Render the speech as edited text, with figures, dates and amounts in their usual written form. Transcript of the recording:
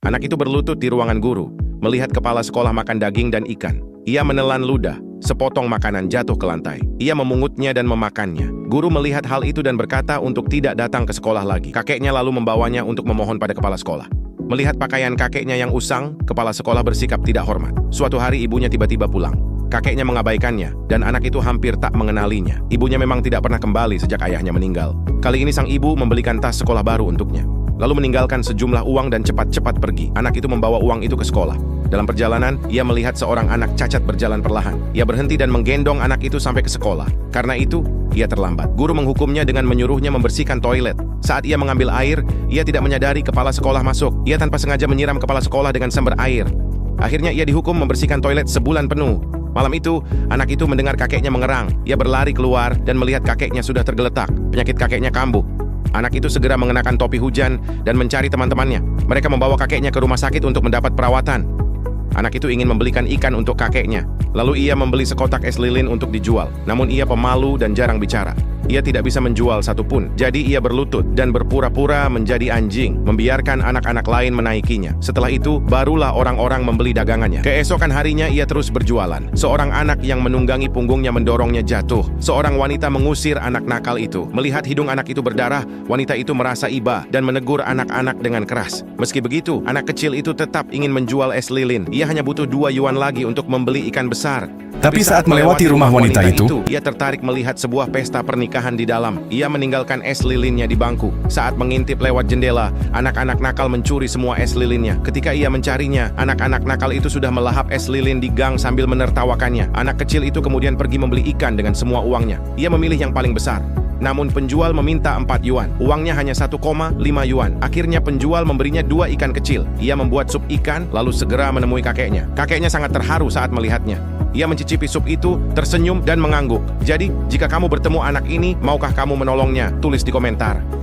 Anak itu berlutut di ruangan guru, melihat kepala sekolah makan daging dan ikan. Ia menelan ludah, sepotong makanan jatuh ke lantai. Ia memungutnya dan memakannya. Guru melihat hal itu dan berkata untuk tidak datang ke sekolah lagi. Kakeknya lalu membawanya untuk memohon pada kepala sekolah. Melihat pakaian kakeknya yang usang, kepala sekolah bersikap tidak hormat. Suatu hari ibunya tiba-tiba pulang. Kakeknya mengabaikannya, dan anak itu hampir tak mengenalinya. Ibunya memang tidak pernah kembali sejak ayahnya meninggal. Kali ini sang ibu membelikan tas sekolah baru untuknya, lalu meninggalkan sejumlah uang dan cepat-cepat pergi. Anak itu membawa uang itu ke sekolah. Dalam perjalanan, ia melihat seorang anak cacat berjalan perlahan. Ia berhenti dan menggendong anak itu sampai ke sekolah. Karena itu, ia terlambat. Guru menghukumnya dengan menyuruhnya membersihkan toilet. Saat ia mengambil air, ia tidak menyadari kepala sekolah masuk. Ia tanpa sengaja menyiram kepala sekolah dengan sumber air. Akhirnya ia dihukum membersihkan toilet sebulan penuh. Malam itu, anak itu mendengar kakeknya mengerang. Ia berlari keluar dan melihat kakeknya sudah tergeletak. Penyakit kakeknya kambuh. Anak itu segera mengenakan topi hujan dan mencari teman-temannya. Mereka membawa kakeknya ke rumah sakit untuk mendapat perawatan. Anak itu ingin membelikan ikan untuk kakeknya. Lalu ia membeli sekotak es lilin untuk dijual. Namun ia pemalu dan jarang bicara. Ia tidak bisa menjual satupun. Jadi ia berlutut dan berpura-pura menjadi anjing, membiarkan anak-anak lain menaikinya. Setelah itu, barulah orang-orang membeli dagangannya. Keesokan harinya ia terus berjualan. Seorang anak yang menunggangi punggungnya mendorongnya jatuh. Seorang wanita mengusir anak nakal itu. Melihat hidung anak itu berdarah, wanita itu merasa iba dan menegur anak-anak dengan keras. Meski begitu, anak kecil itu tetap ingin menjual es lilin. Ia hanya butuh 2 yuan lagi untuk membeli ikan besar. Tapi saat melewati rumah wanita itu, ia tertarik melihat sebuah pesta pernikahan di dalam. Ia meninggalkan es lilinnya di bangku. Saat mengintip lewat jendela, anak-anak nakal mencuri semua es lilinnya. Ketika ia mencarinya, anak-anak nakal itu sudah melahap es lilin di gang sambil menertawakannya. Anak kecil itu kemudian pergi membeli ikan dengan semua uangnya. Ia memilih yang paling besar. Namun penjual meminta 4 yuan. Uangnya hanya 1,5 yuan. Akhirnya penjual memberinya 2 ikan kecil. Ia membuat sup ikan, lalu segera menemui kakeknya. Kakeknya sangat terharu saat melihatnya. Ia mencicipi sup itu, tersenyum dan mengangguk. Jadi, jika kamu bertemu anak ini, maukah kamu menolongnya? Tulis di komentar.